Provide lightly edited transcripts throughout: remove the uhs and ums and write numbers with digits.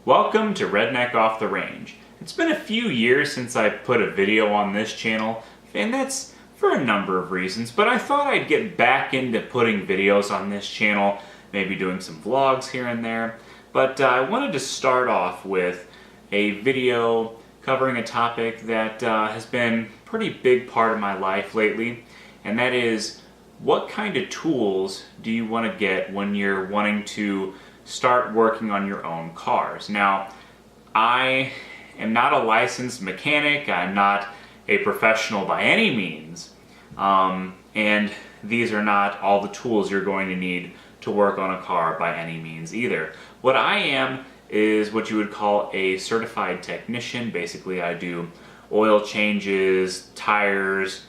Welcome to Redneck Off the Range. It's been a few years since I put a video on this channel, and that's for a number of reasons, but I thought I'd get back into putting videos on this channel, maybe doing some vlogs here and there. But I wanted to start off with a video covering a topic that has been a pretty big part of my life lately, and that is, what kind of tools do you want to get when you're wanting to start working on your own cars? Now, I am not a licensed mechanic, I'm not a professional by any means, and these are not all the tools you're going to need to work on a car by any means either. What I am is what you would call a certified technician. Basically, I do oil changes, tires,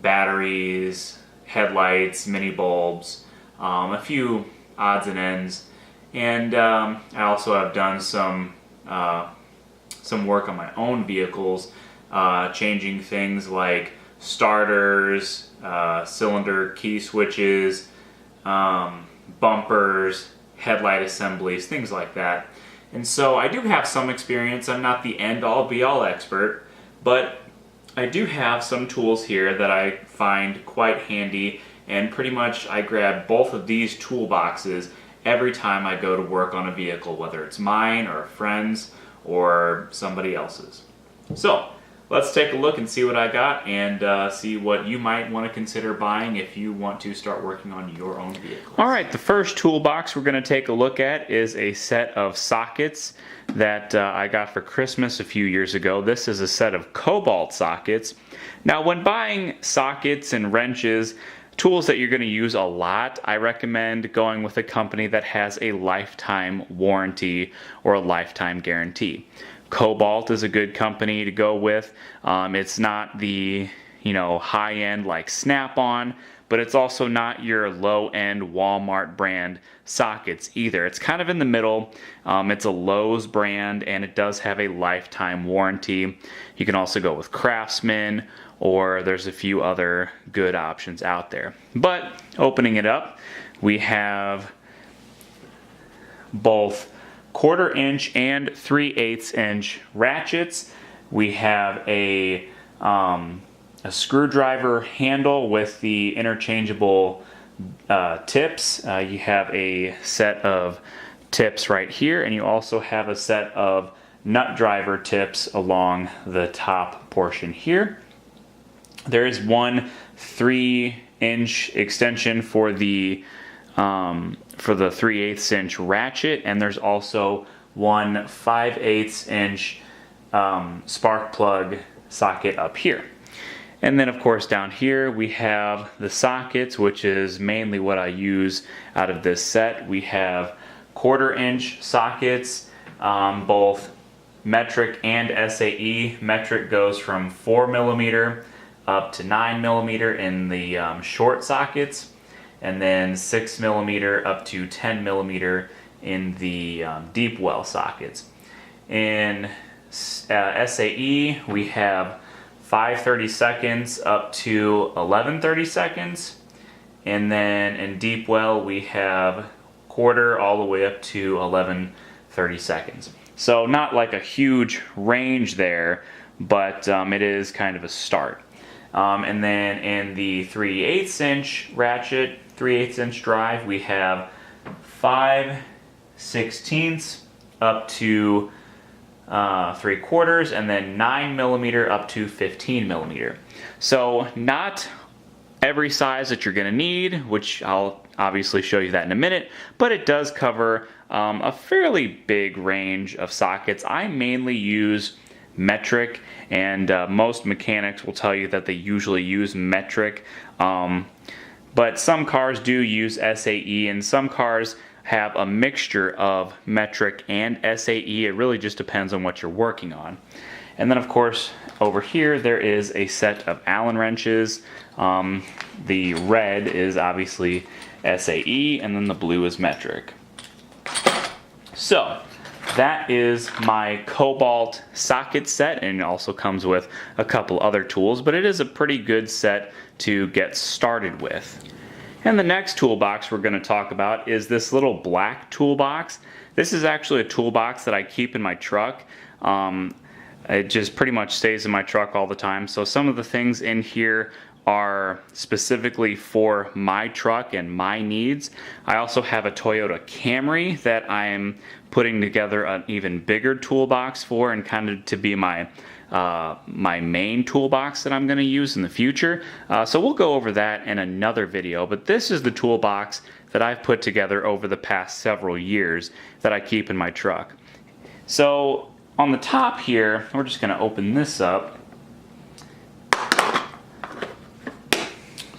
batteries, headlights, mini bulbs, a few odds and ends. And I also have done some work on my own vehicles, changing things like starters, cylinder key switches, bumpers, headlight assemblies, things like that. And so I do have some experience. I'm not the end-all be-all expert, but I do have some tools here that I find quite handy, and pretty much I grab both of these toolboxes every time I go to work on a vehicle, whether it's mine or a friend's or somebody else's. So let's take a look and see what I got, and see what you might want to consider buying if you want to start working on your own vehicles. Alright, the first toolbox we're going to take a look at is a set of sockets that I got for Christmas a few years ago. This is a set of cobalt sockets. Now, when buying sockets and wrenches, tools that you're going to use a lot, I recommend going with a company that has a lifetime warranty or a lifetime guarantee. Cobalt is a good company to go with. It's not the high-end like Snap-on, but it's also not your low-end Walmart brand sockets either. It's kind of in the middle. It's a Lowe's brand, and it does have a lifetime warranty. You can also go with Craftsman, or there's a few other good options out there. But opening it up, we have both 1/4 inch and 3/8 inch ratchets. We have a screwdriver handle with the interchangeable tips. You have a set of tips right here, and you also have a set of nut driver tips along the top portion here. There is one 3-inch extension for the 3/8 inch ratchet, and there's also one 5/8 inch spark plug socket up here. And then of course down here we have the sockets, which is mainly what I use out of this set. We have 1/4 inch sockets, both metric and SAE. Metric goes from 4mm up to 9mm in the short sockets, and then 6mm up to 10mm in the deep well sockets. In SAE, we have 5/32 up to 11/32, and then in deep well we have 1/4 all the way up to 11/32. So not like a huge range there, but it is kind of a start. And then in the 3/8 inch ratchet, 3/8 inch drive, we have 5/16 up to 3/4, and then 9mm up to 15mm. So not every size that you're going to need, which I'll obviously show you that in a minute, but it does cover a fairly big range of sockets. I mainly use metric, and most mechanics will tell you that they usually use metric, but some cars do use SAE, and some cars have a mixture of metric and SAE. It really just depends on what you're working on. And then of course over here there is a set of Allen wrenches. The red is obviously SAE, and then the blue is metric. So that is my cobalt socket set, and it also comes with a couple other tools, but it is a pretty good set to get started with. And the next toolbox we're going to talk about is this little black toolbox. This is actually a toolbox that I keep in my truck. It just pretty much stays in my truck all the time. So some of the things in here are specifically for my truck and my needs. I also have a Toyota Camry that I am putting together an even bigger toolbox for, and kind of to be my my main toolbox that I'm going to use in the future. So we'll go over that in another video, but this is the toolbox that I've put together over the past several years that I keep in my truck. So on the top here, we're just going to open this up.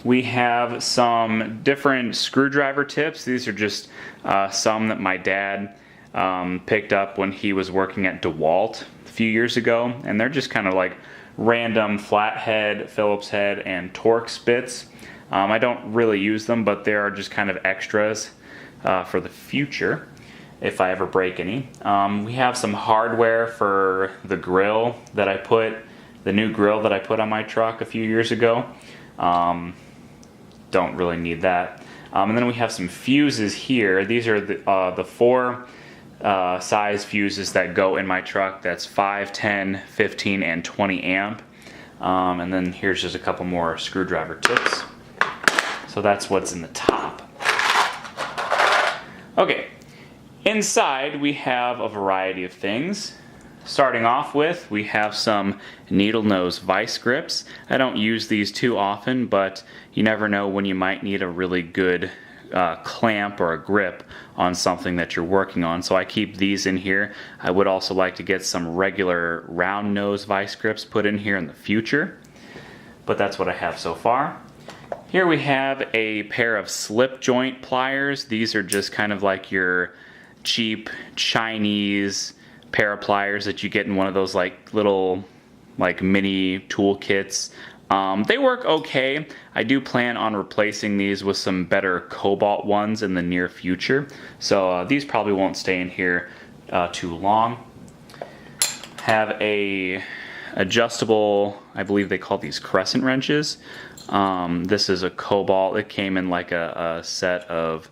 We have some different screwdriver tips. These are just some that my dad picked up when he was working at DeWalt a few years ago, and they're just kind of like random flathead, Phillips head, and Torx bits. I don't really use them, but they are just kind of extras for the future if I ever break any. We have some hardware for the grill that I put, the new grill that I put on my truck a few years ago. Don't really need that. And then we have some fuses here. These are the 4 size fuses that go in my truck. That's 5, 10, 15, and 20 amp. And then here's just a couple more screwdriver tips. So that's what's in the top. Okay, inside we have a variety of things. Starting off with, we have some needle nose vice grips. I don't use these too often, but you never know when you might need a really good clamp or a grip on something that you're working on, so I keep these in here. I would also like to get some regular round nose vice grips put in here in the future, but that's what I have so far. Here we have a pair of slip joint pliers. These are just kind of like your cheap Chinese pair of pliers that you get in one of those like little like mini tool kits. They work okay. I do plan on replacing these with some better cobalt ones in the near future, so these probably won't stay in here too long. Have a adjustable, I believe they call these crescent wrenches. This is a cobalt. It came in like a set of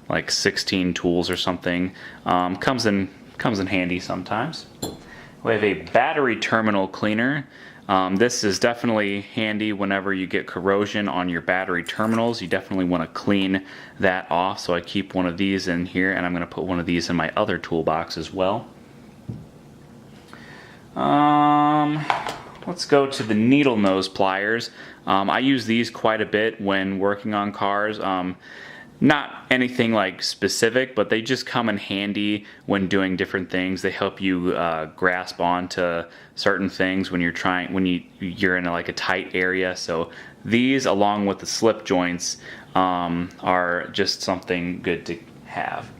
like 16 tools or something. Comes in handy sometimes. We have a battery terminal cleaner. This is definitely handy whenever you get corrosion on your battery terminals. You definitely want to clean that off, so I keep one of these in here, and I'm going to put one of these in my other toolbox as well. Let's go to the needle nose pliers. I use these quite a bit when working on cars. Not anything like specific, but they just come in handy when doing different things. They help you grasp onto certain things when you're in like a tight area. So these, along with the slip joints, are just something good to have.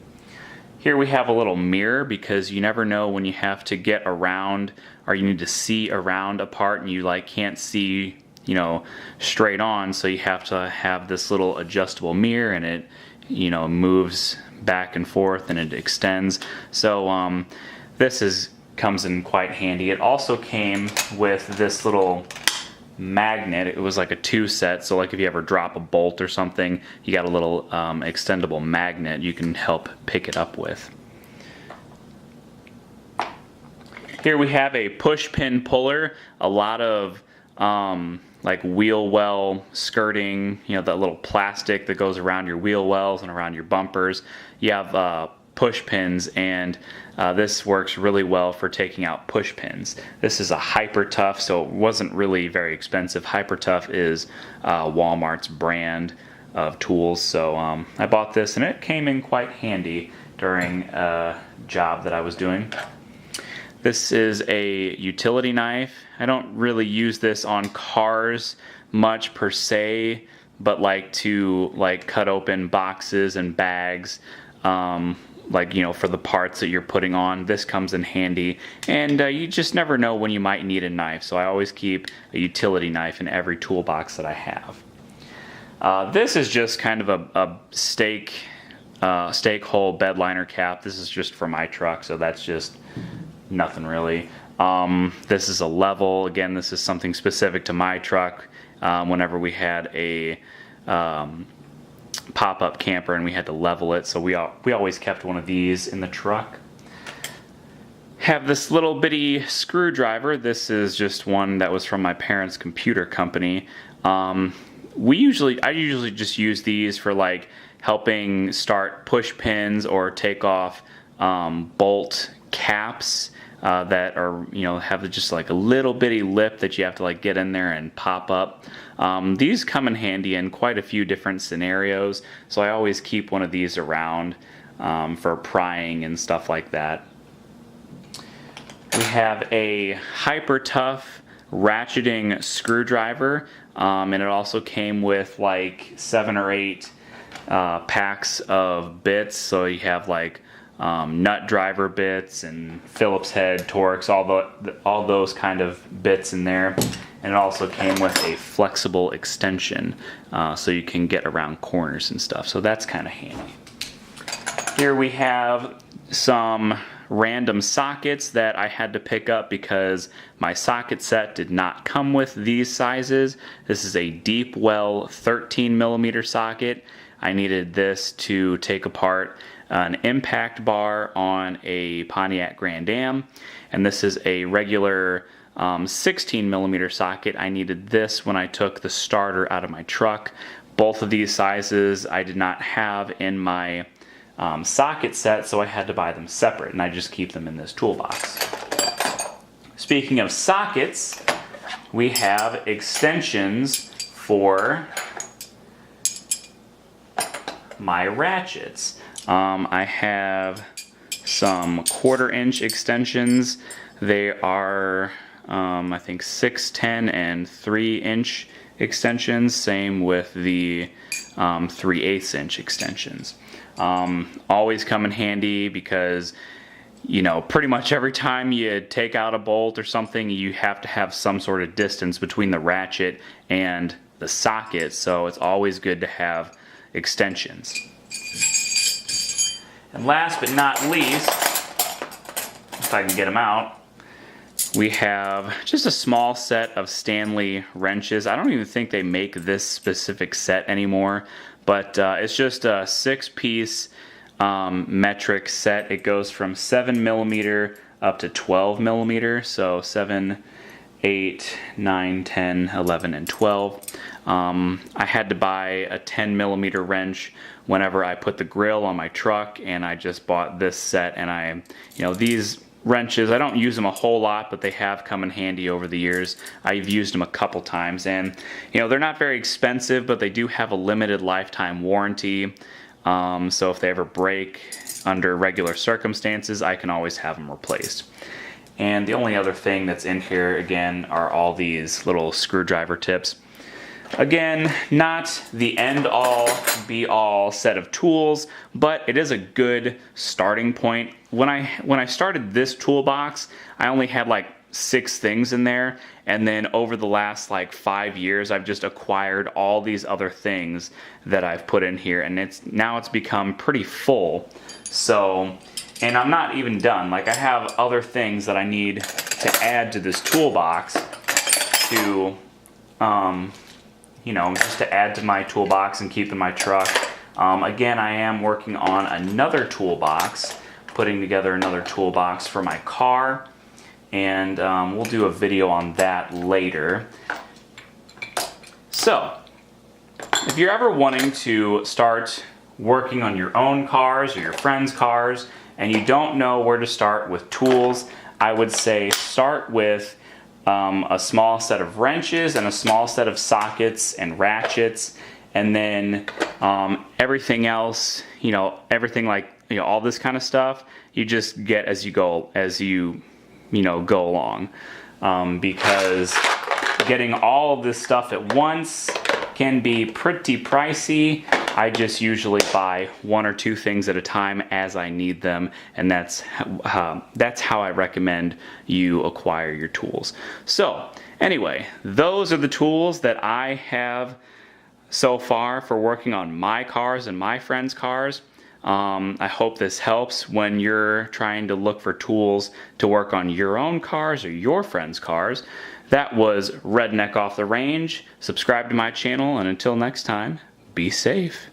Here we have a little mirror, because you never know when you have to get around or you need to see around a part and you like can't see, you know, straight on, so you have to have this little adjustable mirror, and it, you know, moves back and forth and it extends. So this comes in quite handy. It also came with this little magnet. It was like a 2 set, so like if you ever drop a bolt or something, you got a little extendable magnet you can help pick it up with. Here we have a push pin puller. A lot of like wheel well skirting, you know, that little plastic that goes around your wheel wells and around your bumpers. You have push pins, and this works really well for taking out push pins. This is a Hyper Tough, so it wasn't really very expensive. Hyper Tough is Walmart's brand of tools, so I bought this, and it came in quite handy during a job that I was doing. This is a utility knife. I don't really use this on cars much per se, but like to cut open boxes and bags, like, you know, for the parts that you're putting on. This comes in handy, and you just never know when you might need a knife, so I always keep a utility knife in every toolbox that I have. This is just kind of a stake hole bed liner cap. This is just for my truck, so that's just nothing really. This is a level. Again, this is something specific to my truck. Whenever we had a pop-up camper, and we had to level it, so we always kept one of these in the truck. Have this little bitty screwdriver. This is just one that was from my parents' computer company. I usually just use these for like helping start push pins or take off bolt caps that are, have just like a little bitty lip that you have to like get in there and pop up. These come in handy in quite a few different scenarios, so I always keep one of these around for prying and stuff like that. We have a hyper tough ratcheting screwdriver, and it also came with like 7 or 8 packs of bits, so you have like nut driver bits and Phillips head, Torx, all those kind of bits in there. And it also came with a flexible extension, so you can get around corners and stuff, so that's kind of handy. Here we have some random sockets that I had to pick up because my socket set did not come with these sizes. This is a deep well 13mm socket. I needed this to take apart an impact bar on a Pontiac Grand Am, and this is a regular 16mm socket. I needed this when I took the starter out of my truck. Both of these sizes I did not have in my socket set, so I had to buy them separate, and I just keep them in this toolbox. Speaking of sockets, we have extensions for my ratchets. I have some 1/4-inch extensions. They are I think 6, 10, and 3-inch extensions. Same with the 3/8 inch extensions. Always come in handy because pretty much every time you take out a bolt or something, you have to have some sort of distance between the ratchet and the socket, so it's always good to have extensions. And last but not least, if I can get them out, we have just a small set of Stanley wrenches. I don't even think they make this specific set anymore, but it's just a 6-piece metric set. It goes from 7mm up to 12mm, so 7, 8, 9, 10, 11, and 12. I had to buy a 10mm wrench whenever I put the grill on my truck, and I just bought this set. And these wrenches, I don't use them a whole lot, but they have come in handy over the years. I've used them a couple times, and they're not very expensive, but they do have a limited lifetime warranty. So if they ever break under regular circumstances, I can always have them replaced. And the only other thing that's in here, again, are all these little screwdriver tips. Again, not the end-all, be-all set of tools, but it is a good starting point. When I started this toolbox, I only had like 6 things in there, and then over the last like 5 years, I've just acquired all these other things that I've put in here, and now it's become pretty full. So, and I'm not even done. Like, I have other things that I need to add to this toolbox to just to add to my toolbox and keep in my truck. Again, I am working on another toolbox, putting together another toolbox for my car, and we'll do a video on that later. So, if you're ever wanting to start working on your own cars or your friends' cars, and you don't know where to start with tools, I would say start with a small set of wrenches and a small set of sockets and ratchets, and then everything else, everything like all this kind of stuff, you just get as you go along, because getting all of this stuff at once can be pretty pricey. I just usually buy 1 or 2 things at a time as I need them, and that's how I recommend you acquire your tools. So anyway, those are the tools that I have so far for working on my cars and my friends' cars. I hope this helps when you're trying to look for tools to work on your own cars or your friends' cars. That was Redneck Off the Range. Subscribe to my channel, and until next time, be safe.